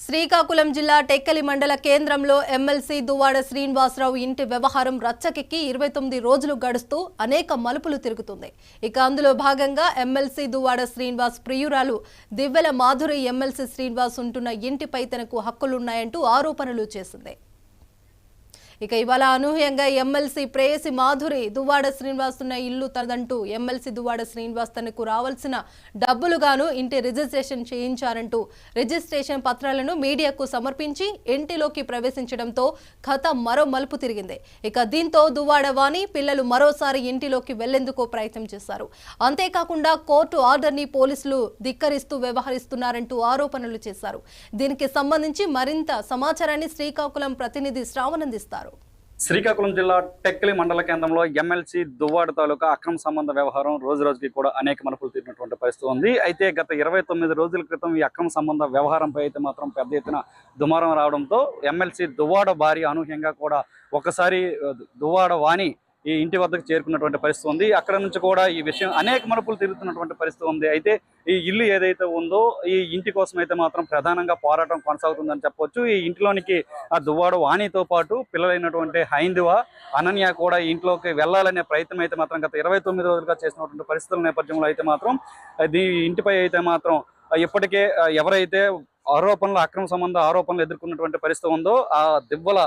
శ్రీకాకుళం జిల్లా టెక్కలి మండల కేంద్రంలో ఎమ్మెల్సీ దువ్వాడ శ్రీనివాసరావు ఇంటి వ్యవహారం రచ్చకెక్కి 29 రోజులు గడుస్తూ అనేక మలుపులు తిరుగుతుంది. ఇక అందులో భాగంగా ఎమ్మెల్సీ దువ్వాడ శ్రీనివాస్ ప్రియురాలు దివ్వెల మాధురి ఎమ్మెల్సీ శ్రీనివాస్ ఉంటున్న ఇంటిపై తనకు హక్కులున్నాయంటూ ఆరోపణలు చేసింది. ఇక ఇవాళ అనూహ్యంగా ఎమ్మెల్సీ ప్రేయసి మాధురి దువ్వాడ శ్రీనివాస్ ఉన్న ఇల్లు తనదంటూ ఎమ్మెల్సీ దువ్వాడ శ్రీనివాస్ తనకు రావాల్సిన డబ్బులుగాను ఇంటి రిజిస్ట్రేషన్ చేయించారంటూ రిజిస్ట్రేషన్ పత్రాలను మీడియాకు సమర్పించి ఇంటిలోకి ప్రవేశించడంతో కథ మరో మలుపు తిరిగింది. ఇక దీంతో దువ్వాడ వాణి పిల్లలు మరోసారి ఇంటిలోకి వెళ్లేందుకు ప్రయత్నం చేశారు. అంతేకాకుండా కోర్టు ఆర్డర్ని పోలీసులు ధిక్కరిస్తూ వ్యవహరిస్తున్నారంటూ ఆరోపణలు చేశారు. దీనికి సంబంధించి మరింత సమాచారాన్ని శ్రీకాకుళం ప్రతినిధి శ్రావణ్ అందిస్తారు. శ్రీకాకుళం జిల్లా టెక్కలి మండల కేంద్రంలో ఎమ్మెల్సీ దువ్వాడ తాలూకా అక్రమ సంబంధ వ్యవహారం రోజు రోజుకి కూడా అనేక మలుపులు తిరిగినటువంటి పరిస్థితి ఉంది. అయితే గత 29 రోజుల క్రితం ఈ అక్రమ సంబంధ వ్యవహారంపై అయితే మాత్రం పెద్ద ఎత్తున దుమారం రావడంతో ఎమ్మెల్సీ దువ్వాడ భార్య అనూహ్యంగా కూడా ఒకసారి దువ్వాడ వాణి ఈ ఇంటి వద్దకు చేరుకున్నటువంటి పరిస్థితి ఉంది. అక్కడ నుంచి కూడా ఈ విషయం అనేక మలుపులు తిరుగుతున్నటువంటి పరిస్థితి ఉంది. అయితే ఈ ఇల్లు ఏదైతే ఉందో ఈ ఇంటి కోసం అయితే మాత్రం ప్రధానంగా పోరాటం కొనసాగుతుందని చెప్పొచ్చు. ఈ ఇంట్లోనికి ఆ దువ్వాడ వాణితో పాటు పిల్లలైనటువంటి హైందవ, అనన్య కూడా ఇంట్లోకి వెళ్లాలనే ప్రయత్నం అయితే మాత్రం గత 29 రోజులుగా చేసినటువంటి పరిస్థితుల నేపథ్యంలో అయితే మాత్రం ఇంటిపై అయితే మాత్రం ఇప్పటికే ఎవరైతే అక్రమ సంబంధ ఆరోపణలు ఎదుర్కొన్నటువంటి పరిస్థితి ఉందో ఆ దివ్వల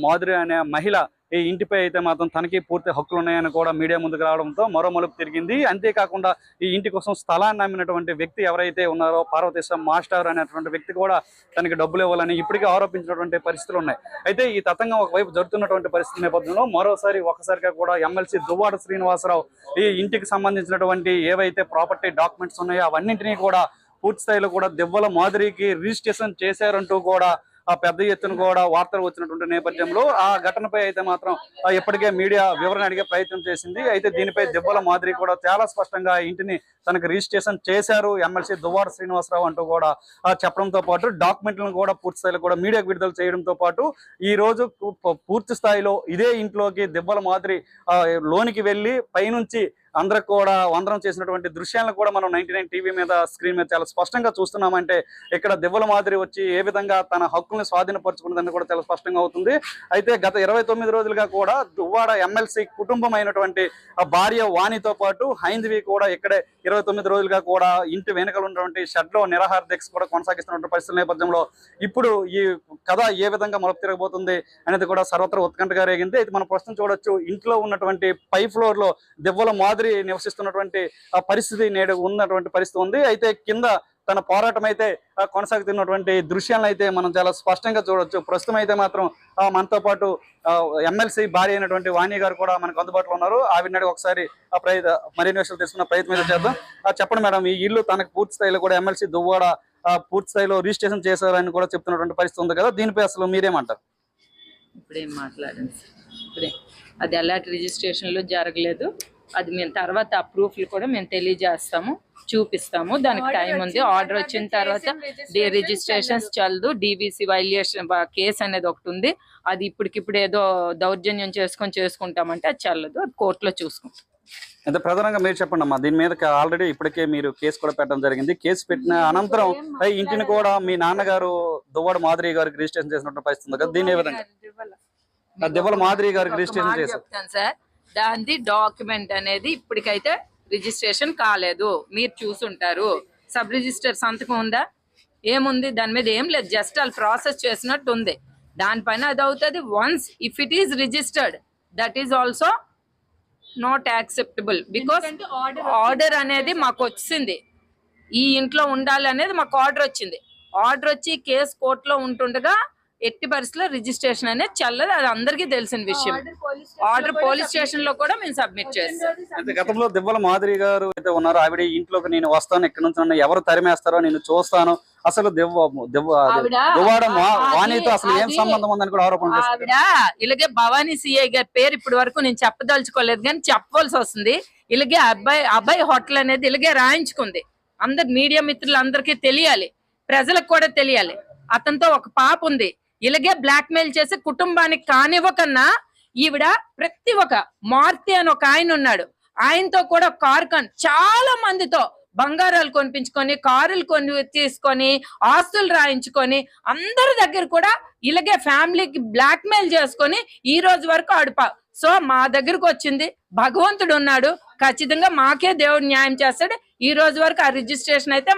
మాధురి అనే మహిళ ఈ ఇంటిపై అయితే మాత్రం తనకి పూర్తి హక్కులు ఉన్నాయని కూడా మీడియా ముందుకు రావడంతో మరో మలుపు తిరిగింది. అంతేకాకుండా ఈ ఇంటి కోసం స్థలాన్ని అమ్మినటువంటి వ్యక్తి ఎవరైతే ఉన్నారో పార్వతీశ్వర మాస్టర్ అనేటువంటి వ్యక్తి కూడా తనకి డబ్బులు ఇవ్వాలని ఇప్పటికే ఆరోపించినటువంటి పరిస్థితులు ఉన్నాయి. అయితే ఈ తతంగం ఒకవైపు జరుగుతున్నటువంటి పరిస్థితి నేపథ్యంలో ఒకసారిగా కూడా ఎమ్మెల్సీ దువ్వాడ శ్రీనివాసరావు ఈ ఇంటికి సంబంధించినటువంటి ఏవైతే ప్రాపర్టీ డాక్యుమెంట్స్ ఉన్నాయో అవన్నింటినీ కూడా పూర్తి స్థాయిలో కూడా దివ్వల మాధురికి రిజిస్ట్రేషన్ చేశారంటూ కూడా ఆ పెద్ద ఎత్తున కూడా వార్తలు వచ్చినటువంటి నేపథ్యంలో ఆ ఘటనపై అయితే మాత్రం ఇప్పటికే మీడియా వివరణ అడిగే ప్రయత్నం చేసింది. అయితే దీనిపై దివ్వల మాధురి కూడా చాలా స్పష్టంగా ఇంటిని తనకు రిజిస్ట్రేషన్ చేశారు ఎమ్మెల్సీ దువ్వాడ శ్రీనివాసరావు అంటూ కూడా చెప్పడంతో పాటు డాక్యుమెంట్లను కూడా పూర్తి స్థాయిలో కూడా మీడియాకు విడుదల చేయడంతో పాటు ఈ రోజు పూర్తి స్థాయిలో ఇదే ఇంట్లోకి దివ్వల మాధురి లోనికి వెళ్ళి పైనుంచి అందరికి కూడా వందనం చేసినటువంటి దృశ్యాలను కూడా మనం 99 టీవీ మీద స్క్రీన్ మీద చాలా స్పష్టంగా చూస్తున్నామంటే ఇక్కడ దివ్వల మాధురి వచ్చి ఏ విధంగా తన హక్కుల్ని స్వాధీనపరుచుకున్నదని కూడా చాలా స్పష్టంగా అవుతుంది. అయితే గత 29 రోజులుగా కూడా దువ్వాడ ఎమ్మెల్సీ కుటుంబం అయినటువంటి భార్య వాణితో పాటు హైందవి కూడా ఇక్కడే 29 రోజులుగా కూడా ఇంటి వెనుకలు ఉన్నటువంటి షెడ్ లో నిరాహార దీక్ష కూడా కొనసాగిస్తున్నటువంటి పరిస్థితుల నేపథ్యంలో ఇప్పుడు ఈ కథ ఏ విధంగా మలుపు తిరగబోతుంది అనేది కూడా సర్వత్రా ఉత్కంఠగా రేగింది. అయితే మనం ప్రస్తుతం చూడొచ్చు ఇంట్లో ఉన్నటువంటి పై ఫ్లోర్ లో దివ్వల మాధురి నివసిస్తున్నటువంటి పరిస్థితి నేడు ఉన్నటువంటి పరిస్థితి ఉంది. అయితే కింద తన పోరాటం అయితే కొనసాగుతున్నటువంటి దృశ్యాలను అయితే మనం చాలా స్పష్టంగా చూడొచ్చు. ప్రస్తుతం అయితే మాత్రం మనతో పాటు ఎమ్మెల్సీ భార్య అయినటువంటి వాణి గారు కూడా మనకు అందుబాటులో ఉన్నారు. ఆవిడ ఒకసారి మరిన్ని విషయాలు తెలుసుకున్న ప్రయత్నం చేద్దాం. చెప్పండి మేడం, ఈ ఇల్లు తనకు పూర్తి స్థాయిలో కూడా ఎమ్మెల్సీ దువ్వాడ పూర్తి స్థాయిలో రిజిస్ట్రేషన్ చేశారని కూడా చెప్తున్నటువంటి పరిస్థితి ఉంది కదా, దీనిపై అసలు మీరేమంటారు? ఇప్పుడేం మాట్లాడండి, ఇప్పుడే అది అలాంటి రిజిస్ట్రేషన్లో జరగలేదు. అది మేము తర్వాత ఆ ప్రూఫ్లు కూడా మేము తెలియజేస్తాము, చూపిస్తాము. దానికి టైం ఉంది. ఆర్డర్ వచ్చిన తర్వాత రిజిస్ట్రేషన్స్ చల్లదు. డివిసి వైలేషన్ కేసు అనేది ఒకటి ఉంది. అది ఇప్పటికిప్పుడు ఏదో దౌర్జన్యం చేసుకుంటామంటే అది చల్లదు. అది కోర్టులో చూసుకుంటాం. అయితే ప్రధానంగా మీరు చెప్పండి అమ్మా, దీని మీద ఆల్రెడీ ఇప్పటికే మీరు కేసు కూడా పెట్టడం జరిగింది. కేసు పెట్టిన అనంతరం ఇంటిని కూడా మీ నాన్నగారు దువ్వాడ మాధురి గారికి రిజిస్ట్రేషన్ చేసినట్టు పరిస్థితుంది కదా, దీని ఏ విధంగా దివ్వల మాధురి గారికి రిజిస్ట్రేషన్ చేశారు సార్? దాని డాక్యుమెంట్ అనేది ఇప్పటికైతే రిజిస్ట్రేషన్ కాలేదు. మీరు చూసుంటారు. సబ్ రిజిస్టర్ సంతకం ఉందా? ఏముంది దాని మీద? ఏం లేదు. జస్ట్ వాళ్ళు ప్రాసెస్ చేసినట్టు ఉంది. దానిపైన అది అవుతుంది. Once if it is registered that is also not acceptable. Because order అనేది మాకు వచ్చింది, ఈ ఇంట్లో ఉండాలి అనేది మాకు ఆర్డర్ వచ్చింది. ఆర్డర్ వచ్చి కేసు కోర్టులో ఉంటుండగా ఎట్టి పరిస్థితుల్లో రిజిస్ట్రేషన్ అనేది చల్లదు. అది అందరికీ తెలిసిన విషయం. ఆర్డర్ పోలీస్ స్టేషన్ లో కూడా మేము సబ్మిట్ చేస్తాం. అయితే గతంలో దివ్వల మాధురి గారు అయితే ఉన్నారు. ఆవిడ ఇంట్లోకి నేను వస్తాను, ఇక్కడ నుంచి ఎవరు తరిమేస్తారో నేను చూస్తాను, అసలు దువ్వాడ వాణితో అసలు ఏం సంబంధం ఉందని కూడా ఆరోపణ. ఆవిడ ఇలాగే భవానీ సిఐ గారి పేరు ఇప్పటి వరకు నేను చెప్పదలుచుకోలేదు, కానీ చెప్పవలసి వస్తుంది. ఇలాగే అబ్బాయి హోటల్ అనేది ఇలాగే రాయించుకుంది. అందరు మీడియా మిత్రులు అందరికీ తెలియాలి, ప్రజలకు కూడా తెలియాలి. అతనితో ఒక పాప ఉంది. ఇలాగే బ్లాక్ మెయిల్ చేసి కుటుంబానికి కానివ్వకన్నా ఈవిడ ప్రతి ఒక్క మార్తి అని ఒక ఆయన ఉన్నాడు, ఆయనతో కూడా కారు చాలా మందితో బంగారాలు కొనిపించుకొని, కారులు తీసుకొని, ఆస్తులు రాయించుకొని, అందరి దగ్గర కూడా ఇలాగే ఫ్యామిలీకి బ్లాక్ మెయిల్ చేసుకొని ఈ రోజు వరకు సో మా దగ్గరకు వచ్చింది, భగవంతుడు ఉన్నాడు, ఖచ్చితంగా మాకే దేవుడు న్యాయం చేస్తాడు. ఈ రోజు వరకు ఆ రిజిస్ట్రేషన్ అయితే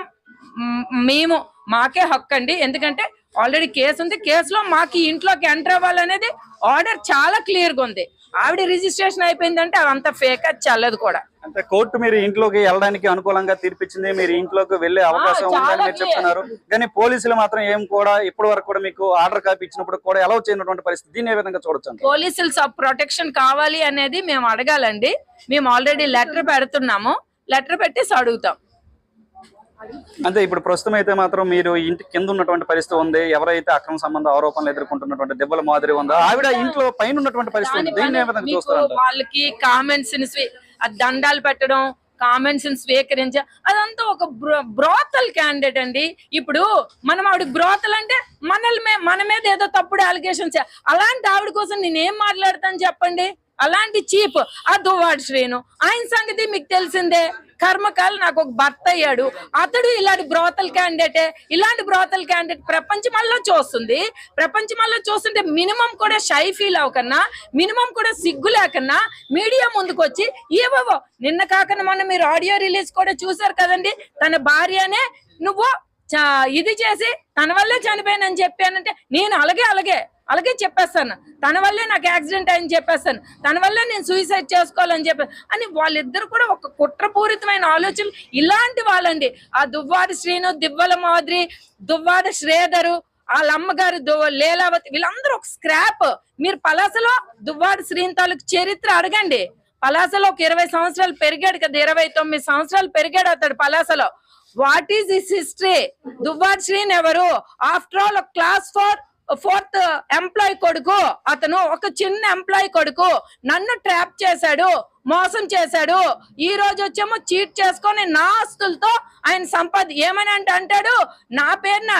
మాకే హక్కు అండి. ఎందుకంటే ఆల్రెడీ కేసు ఉంది. కేసులో మాకు ఇంట్లోకి ఎంటర్ అవ్వాలనేది ఆర్డర్ చాలా క్లియర్ గా ఉంది. ఆవిడ రిజిస్ట్రేషన్ అయిపోయిందంటే అదంతా ఫేక్, అది చల్లదు కూడా. అంటే కోర్టు మీరు ఇంట్లోకి వెళ్ళడానికి అనుకూలంగా తీర్పిచ్చింది, మీరు ఇంట్లోకి వెళ్లే అవకాశం ఉందని మీరు చెప్తున్నారు. కానీ పోలీసులు మాత్రం ఏం కూడా ఇప్పటి వరకు కూడా మీకు ఆర్డర్ కాపీ ఇచ్చినప్పుడు కూడా అలౌ చేయనటువంటి పరిస్థితి, దీన్ని ఏ విధంగా చూడొచ్చు? పోలీసులు ప్రొటెక్షన్ కావాలి అనేది మేము అడగాలండి. మేము ఆల్రెడీ లెటర్ పెడుతున్నాము, లెటర్ పెట్టేసి అడుగుతాం. అంటే ఇప్పుడు ప్రస్తుతం అయితే మాత్రం మీరు ఇంటి కింద ఉన్నటువంటి పరిస్థితి ఉంది. ఎవరైతే అక్రమ సంబంధ ఆరోపణలు ఎదుర్కొంటున్నటువంటి దెబ్బల మాదిరి ఉందో ఆవిడ ఇంట్లో పైన ఉన్నటువంటి పరిస్థితి ఉంది. దీన్ని ఏ విధంగా చూస్తారు? వాళ్ళకి కామెంట్స్ దండాలు పెట్టడం, కామెంట్స్ స్వీకరించ, అదంతా ఒక బ్రోతల్ క్యాండిడేట్ అండి. ఇప్పుడు మనం ఆవిడ బ్రోతల్ అంటే మన మీద ఏదో తప్పుడు అలిగేషన్స్, అలాంటి ఆవిడ కోసం నేనేం మాట్లాడతాను చెప్పండి? అలాంటి చీప్ ఆ దువ్వాడ శ్రీను, ఆయన సంగతి మీకు తెలిసిందే. కర్మకాలు నాకు ఒక భర్త అయ్యాడు, అతడు ఇలాంటి బ్రోతల్ క్యాండిడేటే. ఇలాంటి బ్రోతల్ క్యాండిడేట్ ప్రపంచమల్లా చూస్తుంటే మినిమం కూడా షై ఫీల్ అవ్వకన్నా, మినిమం కూడా సిగ్గు లేకన్నా మీడియా ముందుకు వచ్చి ఏవో నిన్న కాకన్నా మొన్న మీరు ఆడియో రిలీజ్ కూడా చూసారు కదండి. తన భార్యనే నువ్వు ఇది చేసి తన వల్లే చనిపోయానని చెప్పానంటే నేను అలాగే చెప్పేస్తాను. తన వల్లే నాకు యాక్సిడెంట్ అయింది చెప్పేస్తాను, తన వల్లే నేను సూసైడ్ చేసుకోవాలని చెప్పాను అని వాళ్ళిద్దరు కూడా ఒక కుట్రపూరితమైన ఆలోచనలు. ఇలాంటి వాళ్ళండి ఆ దువ్వాడ శ్రీను, దివ్వల మాదిరి, దువ్వాడ శ్రీధరు, వాళ్ళ అమ్మగారు లీలావతి, వీళ్ళందరూ ఒక స్క్రాప్. మీరు పలాసలో దువ్వాడ శ్రీను తాలూకు చరిత్ర అడగండి. పలాసలో ఒక 20 సంవత్సరాలు పెరిగాడు కదా, 29 సంవత్సరాలు పెరిగాడు అతడు పలాసలో. What is this history? Duvvada Srinu ఎవరు? After all class 4th employee కొడుకు అతను, ఒక చిన్న ఎంప్లాయీ కొడుకు. నన్ను ట్రాప్ చేశాడు, మోసం చేశాడు. ఈ రోజు వచ్చేమో చీట్ చేసుకొని నా ఆస్తులతో ఆయన ఏమని అంటాడు, నా పేరున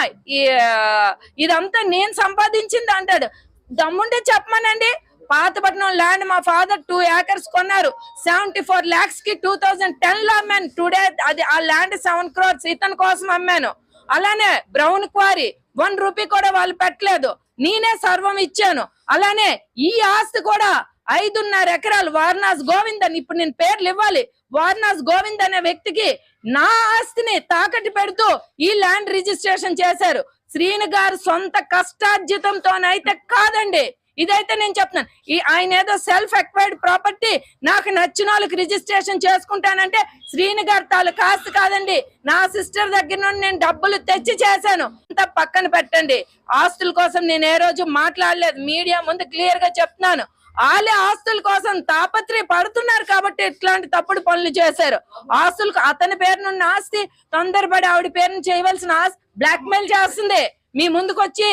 ఇదంతా నేను సంపాదించింది అంటాడు. దమ్ముంటే చెప్పమనండి. పాతపట్నం ల్యాండ్ మా ఫాదర్ 2 acres కొన్నారు, 74 lakhs కి 2010లో అమ్మాను. టుడే అది ఆ ల్యాండ్ 7 crores ఇతని కోసం అమ్మాను. అలానే బ్రౌన్ క్వారీ 1 రూపీ కూడా వాళ్ళు పెట్టలేదు, నేనే సర్వం ఇచ్చాను. అలానే ఈ ఆస్తి కూడా 5.5 ఎకరాలు వారణాసి గోవింద్ అని, ఇప్పుడు నేను పేర్లు ఇవ్వాలి, వారణాసి గోవింద్ అనే వ్యక్తికి నా ఆస్తిని తాకట్టు పెడుతూ ఈ ల్యాండ్ రిజిస్ట్రేషన్ చేశారు. శ్రీను గారు సొంత కష్టార్జితంతోనైతే కాదండి, ఇదైతే నేను చెప్తున్నాను. ఆయన ఏదో సెల్ఫ్ ఎక్వైర్డ్ ప్రాపర్టీ నాకు నచ్చిన వాళ్ళకి రిజిస్ట్రేషన్ చేసుకుంటానంటే శ్రీను గారి తాలూకు ఆస్తి కాదండి. నా సిస్టర్ దగ్గర నుండి నేను డబ్బులు తెచ్చి చేశాను. అంతా పక్కన పెట్టండి. ఆస్తుల కోసం నేను ఏ రోజు మాట్లాడలేదు, మీడియా ముందు క్లియర్ గా చెప్తున్నాను. వాళ్ళే ఆస్తుల కోసం తాపత్రయ పడుతున్నారు కాబట్టి ఇట్లాంటి తప్పుడు పనులు చేశారు. ఆస్తులకు అతని పేరునున్న ఆస్తి తొందరపడి ఆవిడ పేరును చేయవలసిన ఆస్తి బ్లాక్ మెయిల్ చేస్తుంది. మీ ముందుకు వచ్చి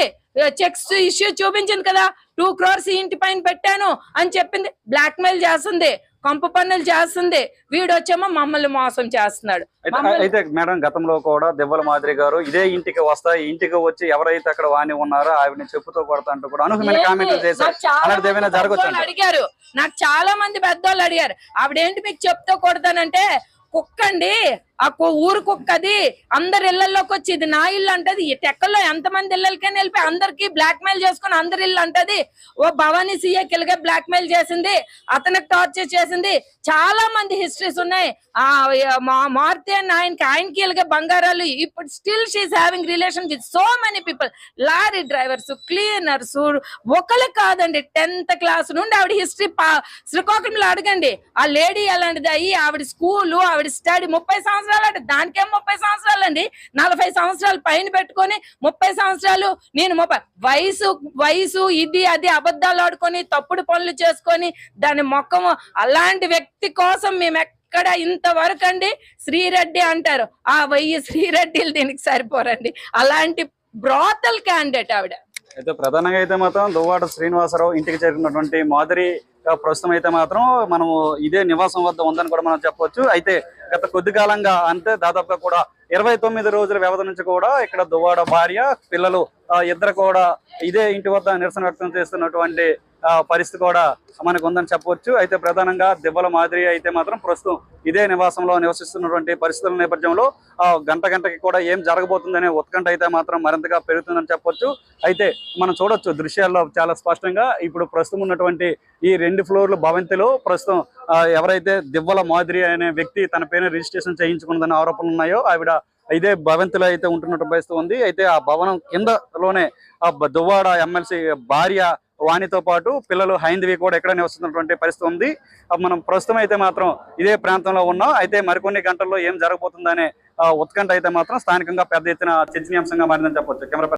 చెక్స్ ఇష్యూ చూపించింది కదా, 2 crores ఇంటి పైన పెట్టాను అని చెప్పింది, బ్లాక్ మెయిల్ చేస్తుంది, కంపు పన్నులు చేస్తుంది. వీడొచ్చేమో మమ్మల్ని మోసం చేస్తున్నాడు. అయితే మేడం, గతంలో కూడా దివ్వల మాదిరి గారు ఇదే ఇంటికి ఇంటికి వచ్చి ఎవరైతే అక్కడ వాణి ఉన్నారో ఆవిడని చెప్పుతో కొడతా అంటూ కూడా అనూహ్యమైన కామెంట్లు చేశారు. అడిగారు, నాకు చాలా మంది పెద్దోళ్ళు అడిగారు, ఆవిడేంటి మీకు చెప్తూ కొడతానంటే, కుక్కండి, ఆ ఊరు కుక్కది, అందరి ఇళ్లలోకి వచ్చి ఇది నా ఇల్లు అంటది. టెక్కల్లో ఎంతమంది ఇళ్ళకైనా వెళ్ళిపోయి అందరికి బ్లాక్ మెయిల్ చేసుకుని అందరి ఇల్లు అంటది. ఓ భవానీ సీఏకి ఇలాగే బ్లాక్ మెయిల్ చేసింది, అతనికి టార్చర్ చేసింది. చాలా మంది హిస్టరీస్ ఉన్నాయి. మారుతి అని ఆయనకి ఇలాగే బంగారాలు. ఇప్పుడు still she's having relation with so many people. Lorry drivers, cleaners, ఒకరు కాదండి. 10th class నుండి ఆవిడ హిస్టరీ శ్రీకాకుళంలో అడగండి. ఆ లేడీ అలాంటిది అయ్యి ఆవిడ స్కూలు, ఆవిడ స్టడీ 30 సంవత్సరాలు అంటే దానికేం 30 సంవత్సరాలు అండి. 40 సంవత్సరాలు పైన పెట్టుకొని 30 సంవత్సరాలు నేను 30 వయసు ఇది అది అబద్ధాలు ఆడుకొని తప్పుడు పనులు చేసుకొని దాని మొక్కము. అలాంటి వ్యక్తి కోసం మేము ఎక్కడ ఇంతవరకు అండి శ్రీరెడ్డి అంటారు, ఆ శ్రీరెడ్డిలు దీనికి సరిపోరండి. అలాంటి బ్రోతల్ క్యాండిడేట్ ఆవిడ. అయితే ప్రధానంగా అయితే మాత్రం దువ్వాడ శ్రీనివాసరావు ఇంటికి చేరినటువంటి మాదిరి ప్రస్తుతం అయితే మాత్రం మనము ఇదే నివాసం వద్ద ఉందని కూడా మనం చెప్పవచ్చు. అయితే గత కొద్ది కాలంగా అంటే దాదాపుగా కూడా 29 రోజుల వ్యవధి నుంచి కూడా ఇక్కడ దువ్వాడ భార్య, పిల్లలు ఇద్దరు కూడా ఇదే ఇంటి వద్ద నిరసన వ్యక్తం చేస్తున్నటువంటి పరిస్థితి కూడా మనకు ఉందని చెప్పవచ్చు. అయితే ప్రధానంగా దివ్వల మాదిరి అయితే మాత్రం ప్రస్తుతం ఇదే నివాసంలో నివసిస్తున్నటువంటి పరిస్థితుల నేపథ్యంలో గంటకి కూడా ఏం జరగబోతుందనే ఉత్కంఠ అయితే మాత్రం మరింతగా పెరుగుతుందని చెప్పొచ్చు. అయితే మనం చూడొచ్చు దృశ్యాల్లో చాలా స్పష్టంగా ఇప్పుడు ప్రస్తుతం ఉన్నటువంటి ఈ 2 ఫ్లోర్ల భవంతిలో ప్రస్తుతం ఎవరైతే దివ్వల మాదిరి అనే వ్యక్తి తన పేరున రిజిస్ట్రేషన్ చేయించుకున్నదనే ఆరోపణలు ఉన్నాయో ఆవిడ ఇదే భవంతిలో అయితే ఉంటున్నట్టు పరిస్థితి ఉంది. అయితే ఆ భవనం కిందలోనే దువ్వాడ ఎమ్మెల్సీ భార్య వాణితో పాటు పిల్లలు హైందవి కూడా ఎక్కడ నివసిస్తున్నటువంటి పరిస్థితి ఉంది. మనం ప్రస్తుతం అయితే మాత్రం ఇదే ప్రాంతంలో ఉన్నాం. అయితే మరికొన్ని గంటల్లో ఏం జరగబోతుందనే ఉత్కంఠ అయితే మాత్రం స్థానికంగా పెద్ద ఎత్తున చర్చనీయాంశంగా మారిందని చెప్పొచ్చు. కెమెరా